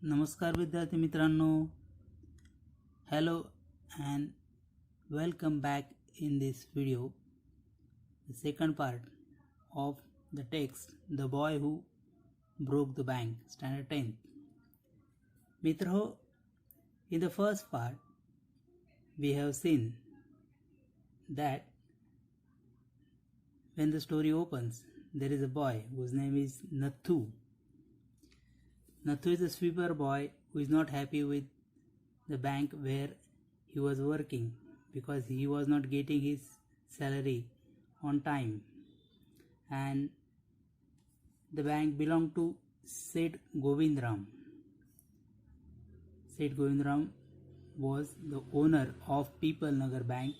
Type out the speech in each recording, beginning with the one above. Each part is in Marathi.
नमस्कार विद्यार्थी मित्रांनो. Hello and welcome back in this video, the second part of the text The Boy Who Broke the Bank, Standard 10th. Mitro, in the first part we have seen that when the story opens, there is a boy whose name is Nathu. Nathu is a sweeper boy who is not happy with the bank where he was working because he was not getting his salary on time, and the bank belonged to Seth Govindram. Seth Govindram was the owner of People Nagar Bank,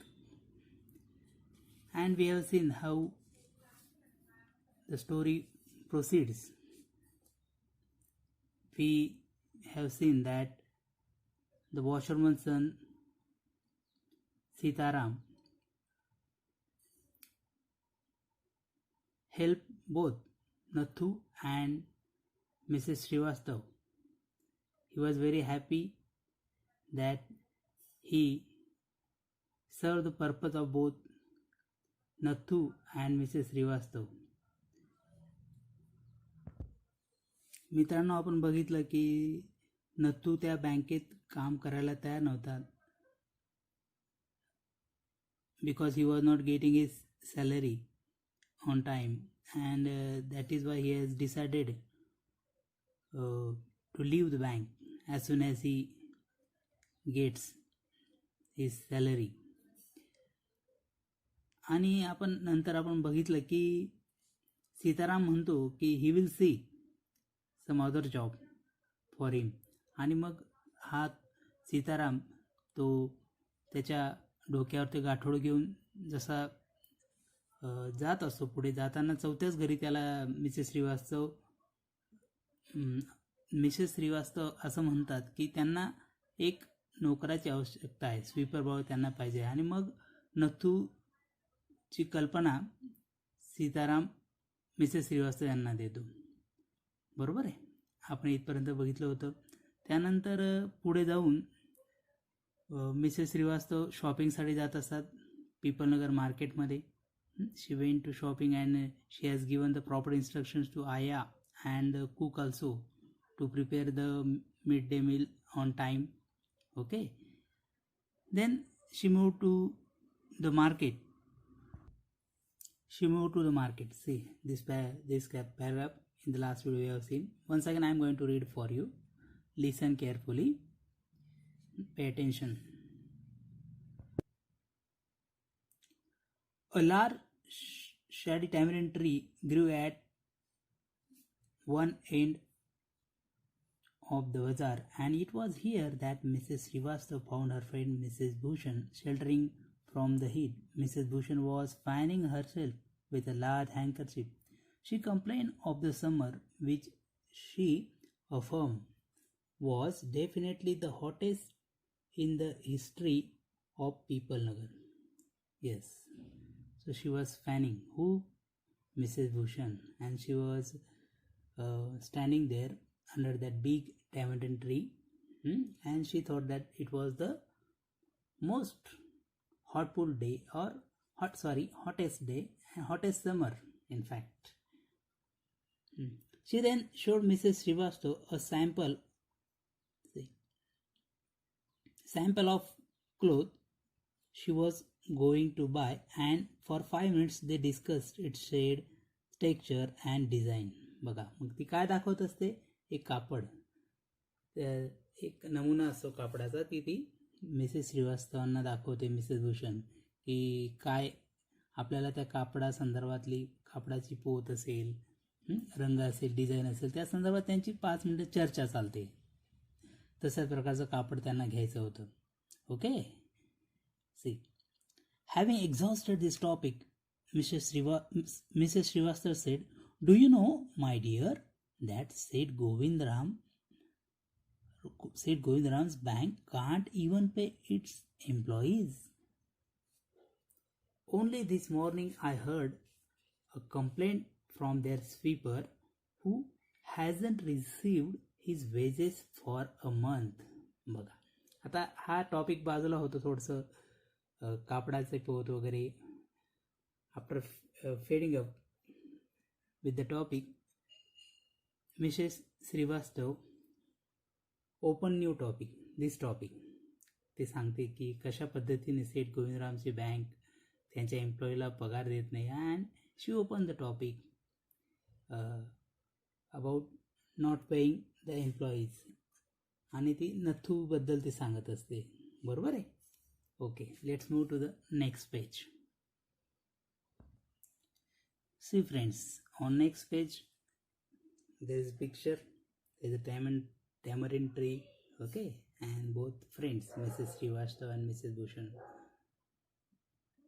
and we have seen how the story proceeds. We have seen that the washerman's son Sitaram helped both Nathu and Mrs. Srivastav. He was very happy that he served the purpose of both Nathu and Mrs. Srivastav. मित्रांनो, आपण बघितलं की नथू त्या बँकेत काम करायला तयार नव्हता because he was not getting his salary on time, and that is why he has decided to leave the bank as soon as he gets his salary. आणि नंतर आपण बघितलं की सीताराम म्हणतो की he will see some other job for him, आणि मग हा सीताराम तो त्याच्या डोक्यावरती गाठोड घेऊन जसा जात असतो पुढे, जाताना चौथ्याच घरी त्याला मिसेस श्रीवास्तव असं म्हणतात की त्यांना एक नोकराची आवश्यकता आहे, स्वीपर बॉय त्यांना पाहिजे. आणि मग नथूची कल्पना सीताराम मिसेस श्रीवास्तव यांना देतो. बरोबर आहे, आपण इथपर्यंत बघितलं होतं. त्यानंतर पुढे जाऊन मिसेस श्रीवास्तव शॉपिंगसाठी जात असतात पीपलनगर मार्केटमध्ये. She went to shopping and she has given the proper instructions to ayah and the cook also to prepare the mid day meal on time. Okay, then she move to the market. See this paragraph in the last video we have seen. Once again I am going to read for you. Listen carefully. Pay attention. A large shady tamarind tree grew at one end of the bazaar, and it was here that Mrs. Srivastav found her friend Mrs. Bhushan sheltering from the heat. Mrs. Bhushan was fanning herself with a large handkerchief. She complained of the summer, which she affirmed was definitely the hottest in the history of People Nagar. Yes, so she was fanning who? Mrs. Bhushan, and she was standing there under that big tamarind tree, and she thought that it was the most hottest day and hottest summer, in fact. She then showed Mrs. Srivastav a sample of cloth she was going to buy, and for 5 minutes they discussed its shade, texture and design. बघा, मग ती काय दाखवत असते? एक कापड, एक नमुना असतो कापडाचा, ती मिसेस श्रीवास्तवांना दाखवते मिसेस भूषण की काय आपल्याला त्या कापडा संदर्भातली कापडाची पोत असेल, रंग असेल, डिझाईन असेल, त्या संदर्भात त्यांची 5 मिनिटं चर्चा चालते. तशाच प्रकारचं कापड त्यांना घ्यायचं होतं. Okay, see, having exhausted this topic Mrs Srivastava said, do you know my dear that Seth Govindram's bank can't even pay its employees. Only this morning I heard a complaint from their sweeper who hasn't received his wedges for a month. बघा आता हा टॉपिक बाजूला होतो थोडंसं कापडाचे पोत वगैरे. After fading up with the topic, Mrs Srivastava open new topic this topic. ते सांगते की कशा पद्धतीने सेठ गोविंदरामची बँक त्यांच्या एम्प्लॉईला पगार देत नाही. And she open the topic about not paying the employees. आणि ती नथूबद्दल ती सांगत असते. बरोबर आहे. Okay, let's move to the next page. See friends, on next page there is a picture, there is a tamarind tree, okay, and both friends, Mrs. Srivastava and Mrs. Bhushan,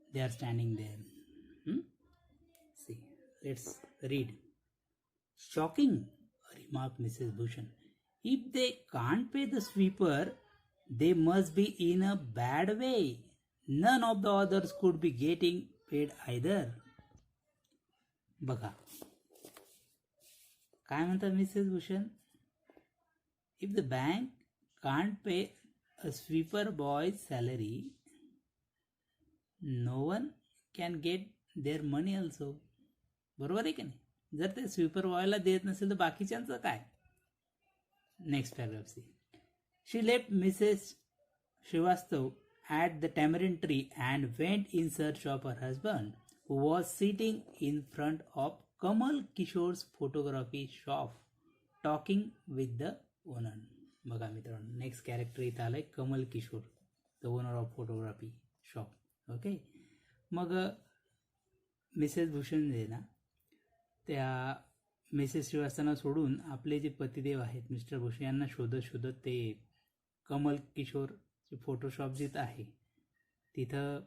they are standing there. See, let's read. Shocking, remarked Mrs. Bhushan. If they can't pay the sweeper, they must be in a bad way. None of the others could be getting paid either. बघा काय म्हणतात Mrs Bhushan. If the bank can't pay a sweeper boy's salary, no one can get their money also. बरोबर आहे की नाही. जर ते स्वीपर बॉयला देत नसेल तर बाकीच्यांचं काय. Next paragraph see. She left Mrs Srivastava at the tamarind tree and went in search of her husband, who was sitting in front of Kamal Kishore's photography shop talking with the owner. बघा मित्रांनो, नेक्स्ट कॅरेक्टर इथं आलंय Kamal Kishore, the owner of photography shop. Okay, मग मिसेस भूषण जे ना त्या मिसेस श्रीवास्तवना सोडून आपले जे पतिदेव आहेत मिस्टर भूषण यांना शोधत शोधत ते कमल किशोर फोटोशॉप जिथं आहे तिथं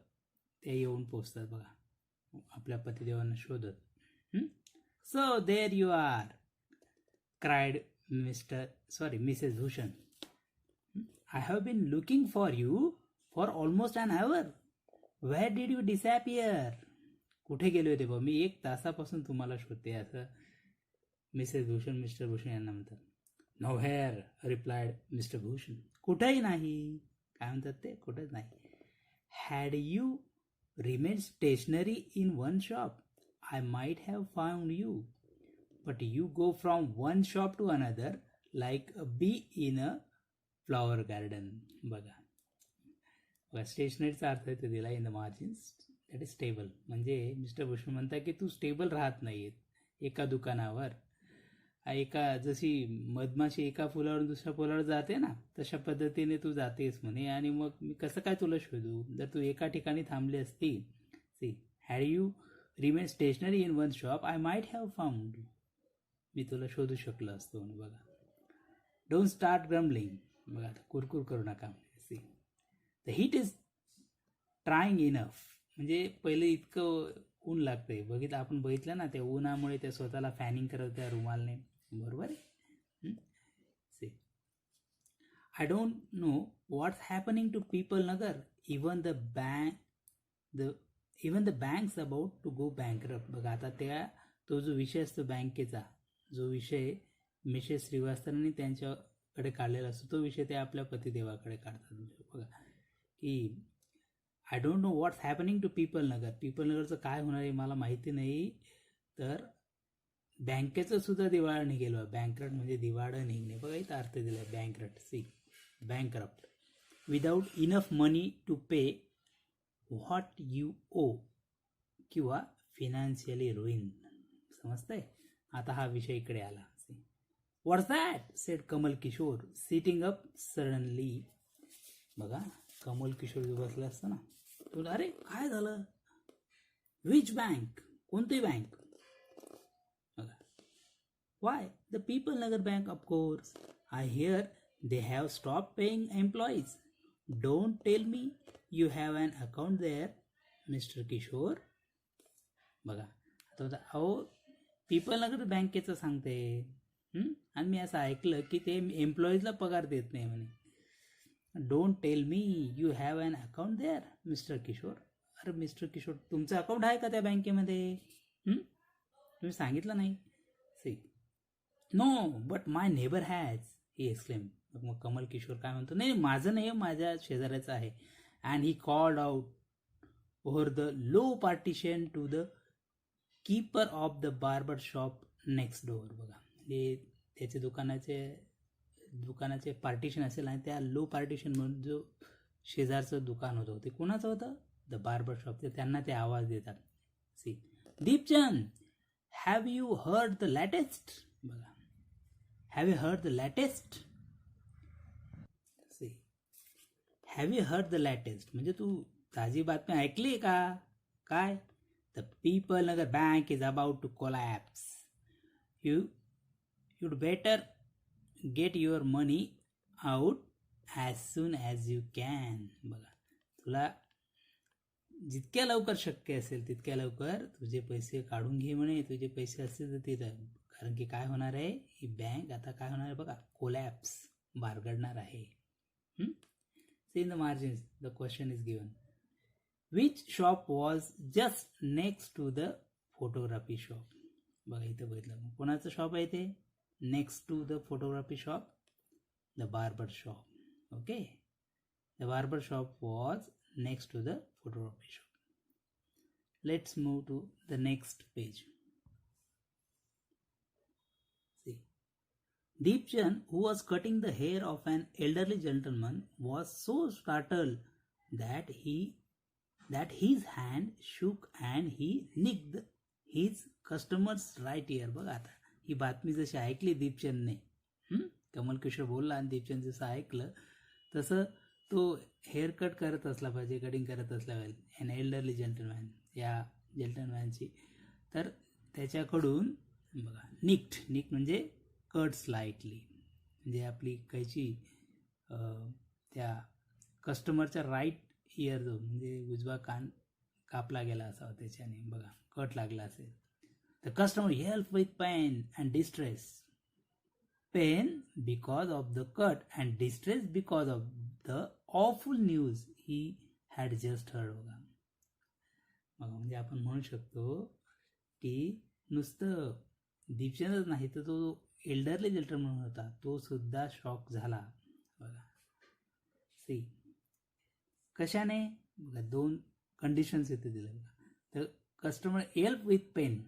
ते येऊन पोचतात. बघा आपल्या पतिदेवांना शोधत. So there you are, cried Mrs Bhushan. I have been looking for you for almost an hour. Where did you disappear. कुठे गेले होते बा, मी 1 तासापासून तुम्हाला शोधते, असं मिसेस भूषण मिस्टर भूषण यांना म्हणतात. Nowhere, replied Mr Bhushan. कुठेही नाही. काय म्हणतात ते, कुठेच नाही. Had you remain stationary in one shop, I might have found you, but you go from one shop to another like a bee in a flower garden. बघा स्टेशनरीचा अर्थ आहे तो दिला in the margins, that is stable. म्हणजे मिस्टर भूषण म्हणतात की तू स्टेबल राहत नाही एका दुकानावर. एका जशी मधमाशी एका फुलावरून दुसऱ्या फुलावर जाते ना, तशा पद्धतीने तू जातेस म्हणे. आणि मग मी कसं काय तुला शोधू जर तू एका ठिकाणी थांबली असती. See, had you remain stationary in one shop, I might have found. मी तुला शोधू शकलो असतो. बघा, डोंट स्टार्ट ग्रम्बलिंग. बघा आता कुरकुर करू नका. See, the heat is trying enough. म्हणजे पहिले इतकं ऊन लागतंय. आपण बघितलं ना, त्या उन्हामुळे त्या स्वतःला फॅनिंग करत त्या रुमालने. बरोबर आहे. See, I don't know what's happening to Pipalnagar, even the banks about to go bankrupt. बघा आता तो जो विषय असतो बँकेचा, जो विषय मिसेस श्रीवास्तवांनी त्यांच्याकडे काढलेला असतो, तो विषय ते आपल्या पतिदेवाकडे काढतात. बघा की I don't know what's happening to Pipalnagar. पीपल नगरचं काय होणार आहे मला माहिती नाही. तर बँकेचं सुद्धा दिवाळं निघेल. बँकरप्ट म्हणजे दिवाळं निघणे. बघा इथं अर्थ दिला आहे bankrupt. See, bankrupt without enough money to pay what you owe, किंवा फिनान्शियली रुईन. समजतंय. आता हा विषय इकडे आला. What's that said Kamal Kishore sitting up suddenly. बघा कमल किशोर बसला असतं ना, तुला अरे काय झालं. विच बँक, कोणती बँक. बघा, why the Pipalnagar bank of course. I hear they have stop paying employees. Don't tell me you have an account there Mr Kishore. बघा आता अहो पीपल नगर बँकेचं सांगते. आणि मी असं ऐकलं की ते एम्प्लॉईजला पगार देत नाही म्हणे. Don't tell me you have an account there Mr Kishore. अरे मिस्टर किशोर, तुमचं अकाउंट आहे का त्या बँकेमध्ये. तुम्ही सांगितलं नाही. See, no but my neighbour has. He exclaim. मग कमल किशोर काय म्हणतो, नाही माझं नाही, माझ्या शेजाऱ्याचं आहे. And he called out over the low partition to the keeper of the barber shop next door. बघा, म्हणजे त्याचे दुकानाचे पार्टिशन असेल आणि त्या लो पार्टिशन म्हणून जो शेजारचं दुकान होतं ते कोणाचं होतं, द बार्बर शॉप. ते त्यांना ते आवाज देतात. See, Deepchand, have you heard the latest. बघा, have you heard the latest. See, have you heard the latest म्हणजे तू ताजी बातमी ऐकली का. काय, the Pipalnagar bank is about to collapse. you'd better get your money out as soon as you can. बघा, तुला जितक्या लवकर शक्य असेल तितक्या लवकर तुझे पैसे काढून घे म्हणे. तुझे पैसे असतील तर तिथं, कारण की काय होणार आहे, ही बँक आता काय होणार आहे बघा, कोलॅप्स, बारगडणार आहे. See in the margins the question is given. Which shop was just next to the photography shop. बघा इथं बघितलं, कोणाचं शॉप आहे ते, next to the photography shop, the barber shop. Okay, the barber shop was next to the photography shop. Let's move to the next page. See, Deepchand, who was cutting the hair of an elderly gentleman, was so startled that his hand shook and he nicked his customer's right ear. बघा, आता ही बातमी जशी ऐकली दीपचंदने, कमल किशोर बोलला आणि दीपचंद जसं ऐकलं तसं तो हेअर कट करत असला पाहिजे, कटिंग करत असला पाहिजे, एन एल्डरली जेंटलमॅन, या जेंटलमॅनची. तर त्याच्याकडून बघा, निक म्हणजे कट स्लाइटली, म्हणजे आपली कैची त्या कस्टमरचा राईट इयर जो म्हणजे उजवा कान कापला गेला असावा त्याच्याने. बघा, कट लागला असेल. The customer yelped with pain and distress. Pain because of the cut and distress because of the awful news he had just heard. बघा, म्हणजे आपण म्हणू शकतो की नुसतं दीपचंदच नाही तर तो एल्डरली जेंटलमॅन म्हणून होता, तो सुद्धा शॉक झाला. बघा, सी, कशाने, बघा दोन कंडिशन्स इथे दिले. बघा, तर customer help with pain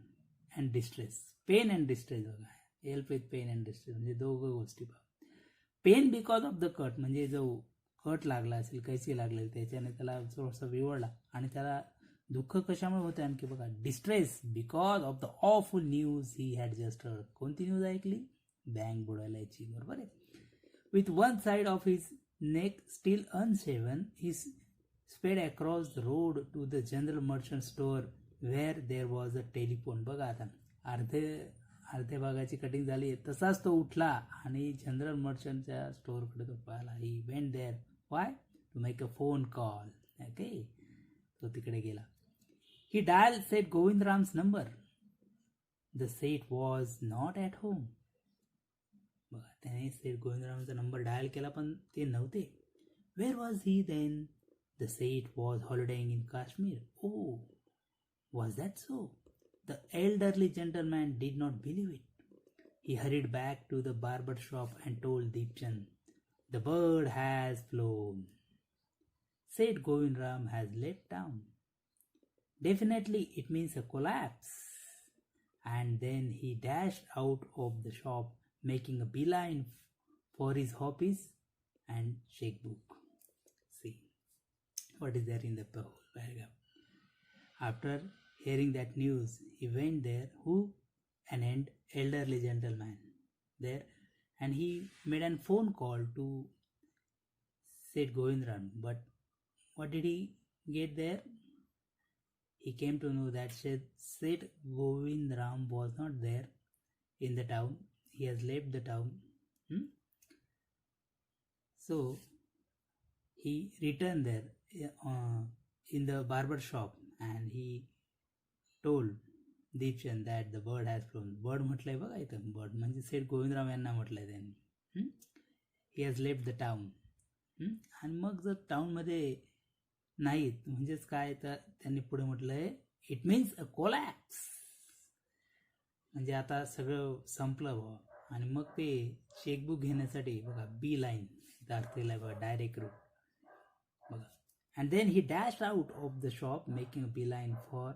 and distress. Pain and distress बघा, help with pain and distress म्हणजे दोघं गोष्टी. बघा, pain because of the cut म्हणजे जो कट लागला असेल, कैसी लागले त्याच्याने त्याला थोडासा विवळला आणि त्याला दुःख कशामुळे होते आणखी. बघा, distress because of the awful news he had just heard. कोणती न्यूज ऐकली, बँक बुडायची. बरोबर आहे. With one side of his neck still unshaven he sped across the road to the general merchant store where there was a telephone. बघा, आता अर्ध्या भागाची कटिंग झाली, तसाच तो उठला आणि जनरल मर्चंटच्या स्टोअरकडे तो पाहिला. He went there why to make a phone call. Okay, तो तिकडे गेला. He dial Seth Govindram's number. The Seth was not at home. बघा, त्याने सेट गोविंदरामचा नंबर डायल केला पण ते नव्हते. Where was he then. The Seth was holidaying in Kashmir. Oh, was that so? The elderly gentleman did not believe it. He hurried back to the barber shop and told Deepchand, "The bird has flown. Seth Govindram has left town. Definitely it means a collapse." And then he dashed out of the shop, making a beeline for his hobbies and checkbook. What is there in the whole paragraph? After hearing that news, he went there, who an elderly gentleman there, and he made a phone call to Seth Govindram. But what did he get there? He came to know that Seth Govindram was not there in the town. He has left the town. So he returned there in the barber shop and he told Deepchand that the bird has flown. Bird म्हटलंय बघा इथं, bird म्हणजे सेठ गोविंदराम यांना म्हटलंय त्यांनी. He has left the town. आणि मग जर टाउनमध्ये नाहीत म्हणजेच काय, तर त्यांनी पुढे म्हटलंय इट मीन्स अ कोलॅप्स. म्हणजे आता सगळं संपलं आणि मग ते चेकबुक घेण्यासाठी बघा बी लाईन इथं अर्थ दिलाय बघा, डायरेक्ट रूट बघा. And then he dash out of the shop making a beeline for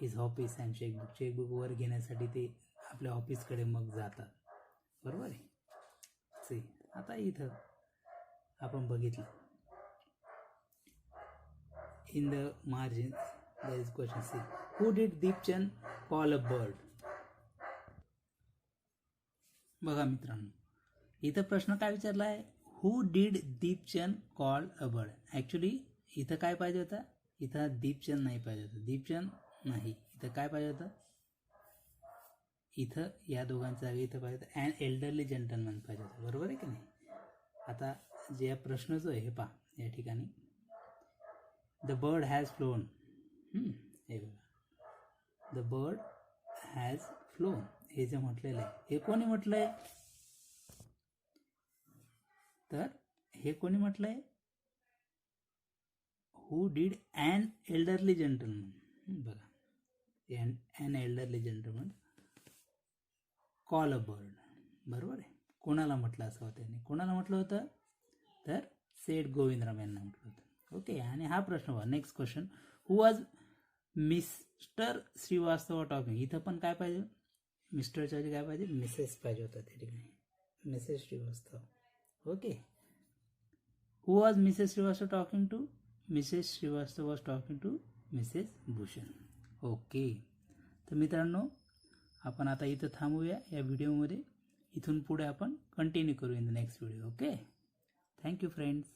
his office and chequebook. Chequebook वर घेण्यासाठी ते आपल्या ऑफिसकडे मग जातात. बरोबर आहे. सी आता इथं आपण बघितलं in the margin there is question. See who did Deepchand call a bird. बघा मित्रांनो, इथं प्रश्न काय विचारला आहे, who did Deepchand call a bird. Actually इथं काय पाहिजे होतं, इथं दीपचंद नाही पाहिजे होतं, दीपचंद नाही, इथं काय पाहिजे होतं, इथं या दोघांच्या जागी इथं पाहिजे होतं अँड एल्डरली जेंटलमॅन पाहिजे होतं. बरोबर आहे की नाही. आता जे प्रश्न जो आहे हे पहा या ठिकाणी, द बर्ड हॅज फ्लोन. हे बघा, द बर्ड हॅज फ्लोन हे जे म्हटलेलं आहे हे कोणी म्हटलंय, तर हे कोणी म्हटलंय, हू डीड अँड एल्डरली जेंटलमन. बघा, and elderly gentleman call a bird. बरोबर आहे. कोणाला म्हटलं असं होतं त्यांनी, कोणाला म्हटलं होतं, तर सेठ गोविंदराम यांना म्हटलं होतं. ओके. आणि हा प्रश्न बघा, next question, who was Mr Srivastava talking. इथं पण काय पाहिजे, मिस्टरच्या काय पाहिजे, मिसेस पाहिजे होतं त्या ठिकाणी, Mrs Srivastava. Okay. Who was Mrs Srivastava talking to, Mrs Srivastava was talking to Mrs Bhushan. Okay. तर मित्रांनो, आपण आता इथं थांबूया या व्हिडिओमध्ये. इथून पुढे आपण कंटिन्यू करू in the next video. Okay. Thank you friends.